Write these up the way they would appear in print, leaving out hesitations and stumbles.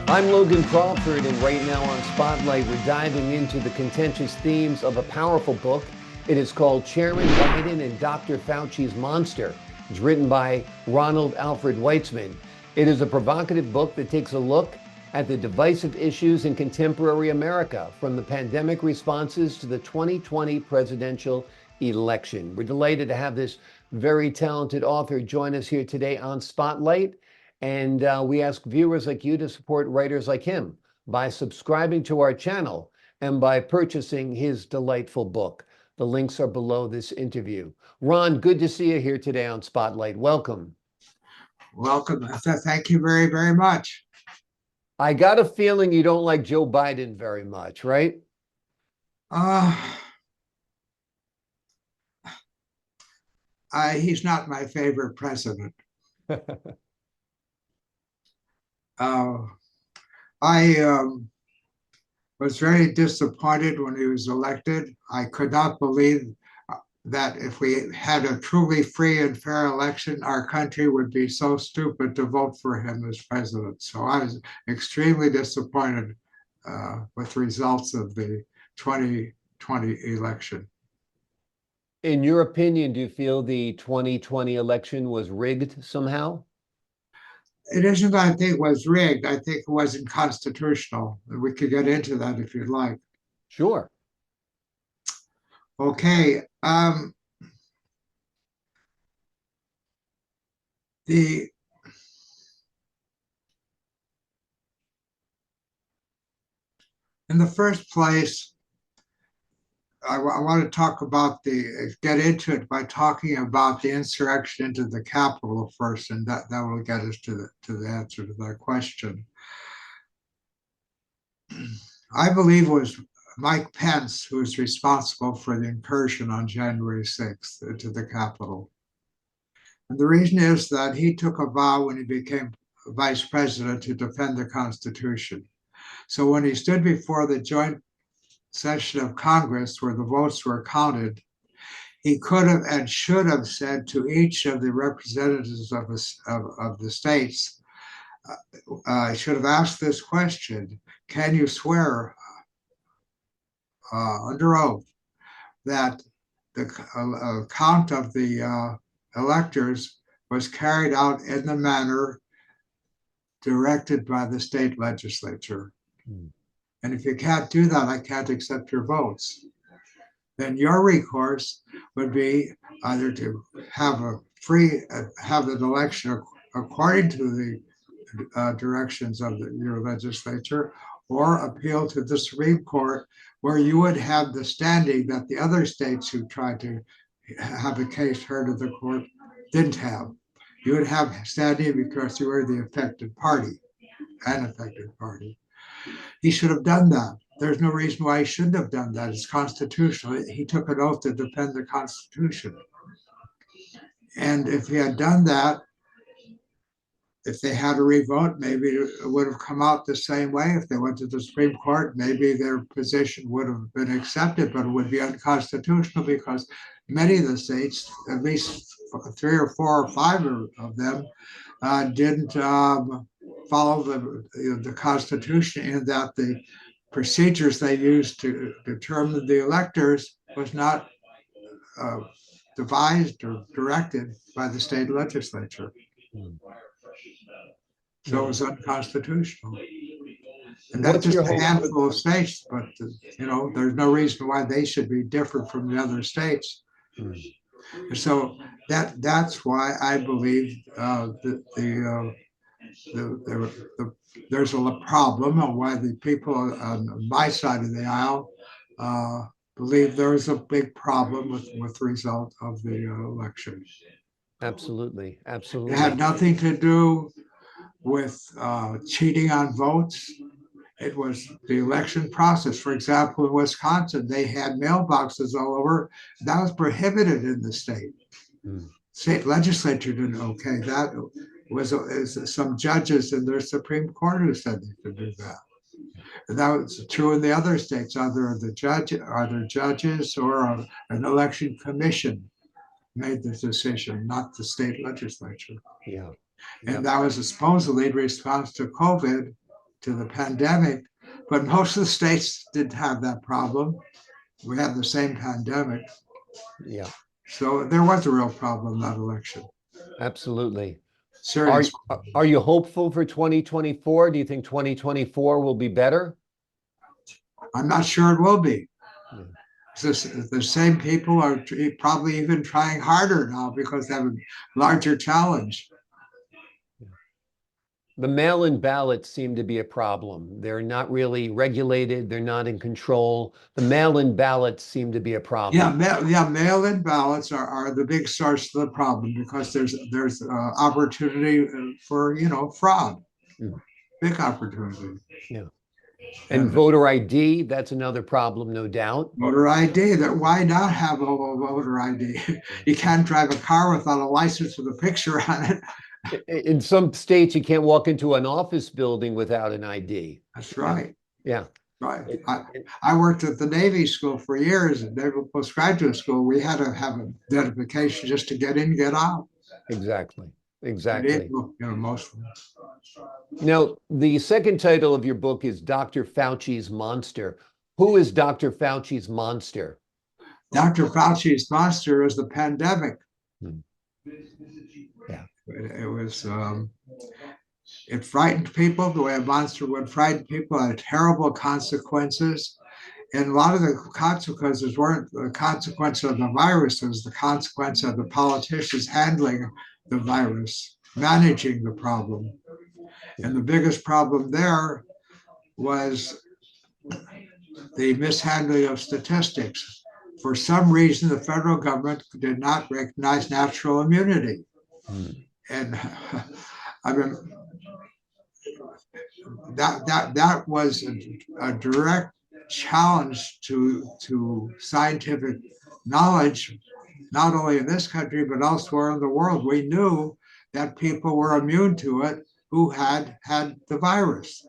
I'm Logan Crawford, and right now on Spotlight, we're diving into the contentious themes of a powerful book. It is called Chairman Biden and Dr. Fauci's Monster. It's written by Ronald Alfred Weitzman. It is a provocative book that takes a look at the divisive issues in contemporary America, from the pandemic responses to the 2020 presidential election. We're delighted to have this very talented author join us here today on Spotlight. And we ask viewers like you to support writers like him by subscribing to our channel and by purchasing his delightful book. The links are below this interview. Ron, good to see you here today on Spotlight. Welcome. Welcome. Thank you very, very much. I got a feeling you don't like Joe Biden very much, right? He's not my favorite president. I was very disappointed when he was elected. I could not believe that if we had a truly free and fair election, our country would be so stupid to vote for him as president. So I was extremely disappointed with the results of the 2020 election. In your opinion, do you feel the 2020 election was rigged somehow? It isn't, I think, was rigged. I think it wasn't constitutional. We could get into that if you'd like. Sure. Okay. In the first place, I want to talk about get into it by talking about the insurrection into the Capitol first, and that will get us to the answer to that question. I believe it was Mike Pence who was responsible for the incursion on January 6th into the Capitol. And the reason is that he took a vow when he became vice president to defend the Constitution. So when he stood before the joint session of Congress where the votes were counted, he could have and should have said to each of the representatives of the states, I should have asked this question: can you swear under oath that the count of the electors was carried out in the manner directed by the state legislature? And if you can't do that, I can't accept your votes. Then your recourse would be either to have have an election according to the directions of your legislature, or appeal to the Supreme Court, where you would have the standing that the other states who tried to have a case heard of the court didn't have. You would have standing because you were the affected party, an affected party. He should have done that. There's no reason why he shouldn't have done that. It's constitutional. He took an oath to defend the Constitution. And if he had done that, if they had a revote, maybe it would have come out the same way. If they went to the Supreme Court, maybe their position would have been accepted, but it would be unconstitutional because many of the states, at least 3 or 4 or 5 of them, didn't follow the Constitution, in that the procedures they used to determine the electors was not devised or directed by the state legislature. So it was unconstitutional. And that's just a handful of states, but there's no reason why they should be different from the other states. So that's why I believe there's a problem, and why the people on my side of the aisle believe there is a big problem with the result of the election. Absolutely. Absolutely. It had nothing to do with cheating on votes. It was the election process. For example, in Wisconsin, they had mailboxes all over. That was prohibited in the state. State legislature didn't okay that. Was some judges in their Supreme Court who said they could do that. And that was true in the other states. Either judges or an election commission made the decision, not the state legislature. Yeah. And that was supposedly in response to COVID, to the pandemic, but most of the states didn't have that problem. We had the same pandemic. Yeah, So there was a real problem in that election. absolutely. Serious. Are you hopeful for 2024? Do you think 2024 will be better? I'm not sure it will be. Yeah. The same people are probably even trying harder now because they have a larger challenge. The mail-in ballots seem to be a problem. They're not really regulated. They're not in control. The mail-in ballots seem to be a problem. Mail-in ballots are the big source of the problem because there's opportunity for fraud, Mm. big opportunity. Yeah. And voter ID, that's another problem, no doubt. Voter ID, why not have a voter ID? You can't drive a car without a license with a picture on it. In some states, you can't walk into an office building without an ID. That's right. Yeah. Right. I worked at the Navy school for years, at Naval Postgraduate School. We had to have a identification just to get in, get out. Exactly. Exactly. Most of them. Now, the second title of your book is Dr. Fauci's Monster. Who is Dr. Fauci's monster? Dr. Fauci's monster is the pandemic. Yeah. It was, it frightened people the way a monster would frighten people, had terrible consequences. And a lot of the consequences weren't the consequence of the virus, it was the consequence of the politicians handling the virus, managing the problem. And the biggest problem there was the mishandling of statistics. For some reason, the federal government did not recognize natural immunity. And I mean, that was a direct challenge to scientific knowledge, not only in this country, but elsewhere in the world. We knew that people were immune to it who had the virus.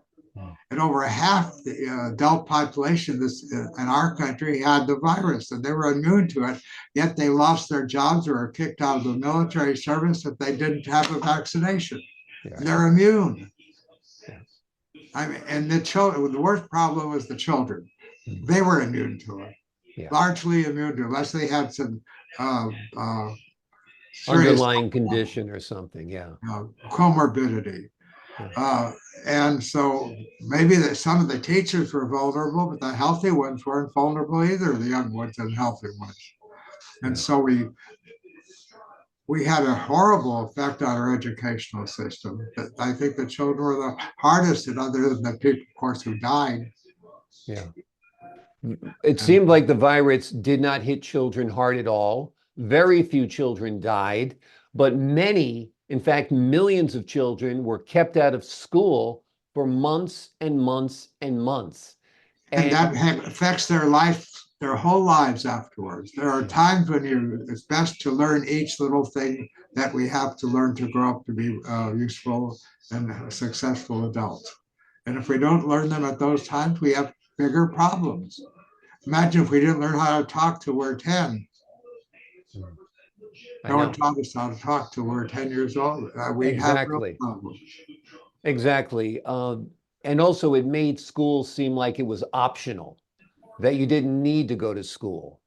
And over half the adult population in our country had the virus, and they were immune to it, yet they lost their jobs or were kicked out of the military service if they didn't have a vaccination. Yeah. They're immune. Yeah. I mean, and the children, the worst problem was the children. They were immune to it, largely immune to it, unless they had some underlying condition or something, comorbidity. And so maybe that some of the teachers were vulnerable, but the healthy ones weren't vulnerable either, the young ones and healthy ones. And so we had a horrible effect on our educational system. I think the children were the hardest, and other than the people, of course, who died. Yeah. It seemed like the virus did not hit children hard at all. Very few children died, but many, in fact, millions of children were kept out of school for months and months and months. And that affects their life, their whole lives afterwards. There are times when it's best to learn each little thing that we have to learn to grow up to be useful and successful adults. And if we don't learn them at those times, we have bigger problems. Imagine if we didn't learn how to talk till we're 10. No one taught us how to talk till we're 10 years old. We have real problems. Exactly. And also it made school seem like it was optional, that you didn't need to go to school.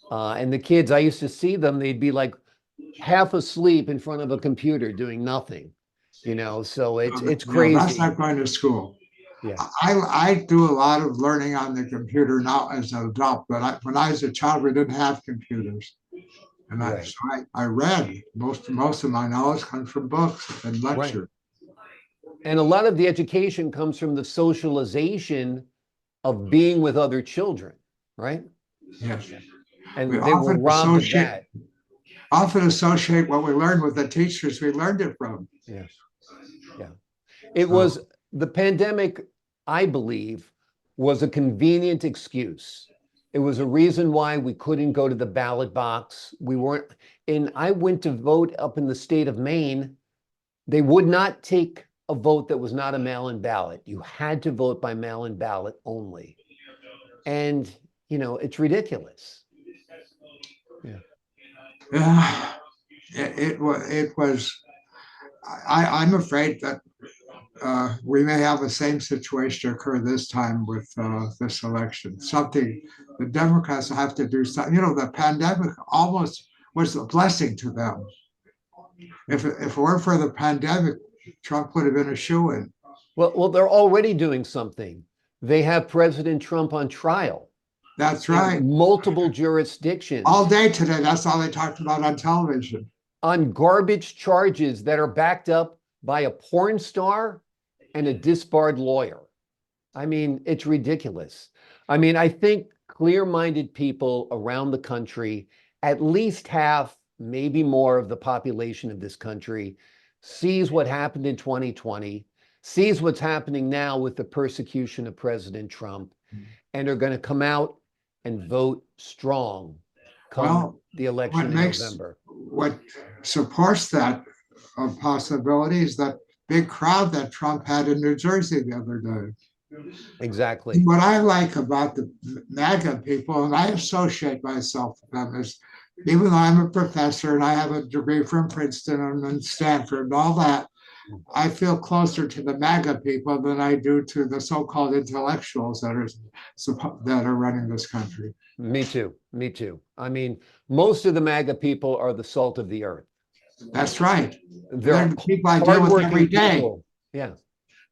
And the kids, I used to see them, they'd be like half asleep in front of a computer doing nothing, so it's crazy. That's not going to school. Yeah. I do a lot of learning on the computer now as an adult, but when I was a child, we didn't have computers. And I read. Most of my knowledge comes from books and lectures. Right. And a lot of the education comes from the socialization of being with other children, right? Yes. And they were robbed of that. Often associate what we learned with the teachers we learned it from. Yes. Yeah. It was the pandemic, I believe, was a convenient excuse. It was a reason why we couldn't go to the ballot box. We weren't, and I went to vote up in the state of Maine. They would not take a vote that was not a mail-in ballot. You had to vote by mail-in ballot only. And, it's ridiculous. Yeah. It was, I'm afraid that we may have the same situation occur this time with this election. Something the Democrats have to do. Something. The pandemic almost was a blessing to them. If it weren't for the pandemic, Trump would have been a shoo-in. Well, they're already doing something. They have President Trump on trial. That's right. In multiple jurisdictions. All day today, that's all they talked about on television. On garbage charges that are backed up by a porn star and a disbarred lawyer. I mean, it's ridiculous. I mean, I think clear-minded people around the country, at least half, maybe more of the population of this country, sees what happened in 2020, sees what's happening now with the persecution of President Trump, and are going to come out and vote strong come the election in November. What supports that possibility is that big crowd that Trump had in New Jersey the other day. Exactly. What I like about the MAGA people, and I associate myself with them, is even though I'm a professor and I have a degree from Princeton and Stanford and all that, I feel closer to the MAGA people than I do to the so-called intellectuals that are running this country. Me too. Me too. I mean, most of the MAGA people are the salt of the earth. That's right. They're the people I deal with every day. People. Yeah.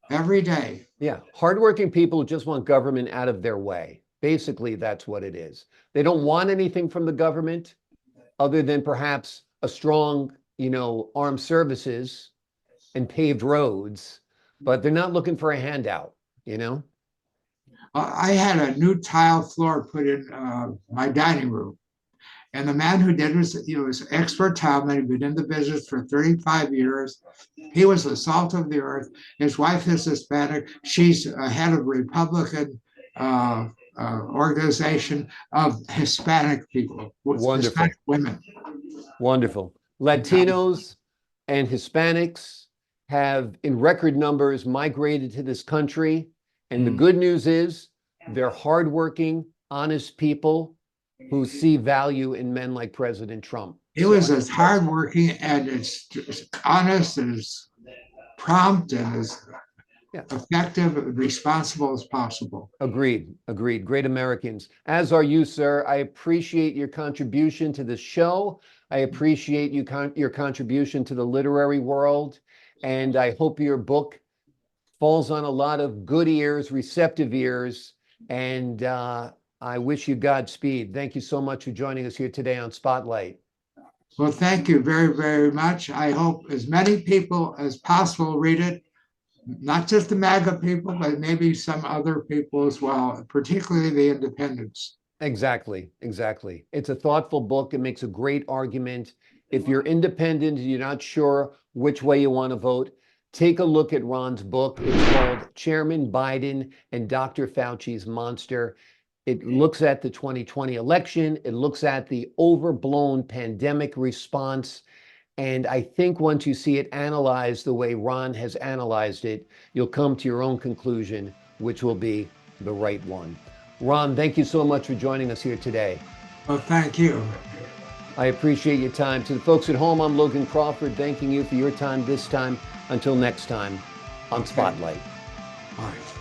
Every day. Yeah. Hardworking people who just want government out of their way. Basically, that's what it is. They don't want anything from the government other than perhaps a strong, armed services and paved roads, but they're not looking for a handout, I had a new tile floor put in my dining room. And the man who did was, was expert tileman. He'd been in the business for 35 years. He was the salt of the earth. His wife is Hispanic. She's a head of a Republican organization of Hispanic people, Wonderful. Hispanic women. Wonderful. Latinos and Hispanics have, in record numbers, migrated to this country. And the good news is they're hardworking, honest people who see value in men like President Trump. He was as hardworking and as honest and as prompt and as effective and responsible as possible. Agreed. Agreed. Great Americans. As are you, sir. I appreciate your contribution to the show. I appreciate your contribution to the literary world. And I hope your book falls on a lot of good ears, receptive ears, and I wish you Godspeed. Thank you so much for joining us here today on Spotlight. Well, thank you very, very much. I hope as many people as possible read it, not just the MAGA people, but maybe some other people as well, particularly the independents. Exactly, exactly. It's a thoughtful book. It makes a great argument. If you're independent and you're not sure which way you want to vote, take a look at Ron's book. It's called Chairman Biden and Dr. Fauci's Monster. It looks at the 2020 election. It looks at the overblown pandemic response. And I think once you see it analyzed the way Ron has analyzed it, you'll come to your own conclusion, which will be the right one. Ron, thank you so much for joining us here today. Well, thank you. I appreciate your time. To the folks at home, I'm Logan Crawford, thanking you for your time this time. Until next time on Spotlight. All right.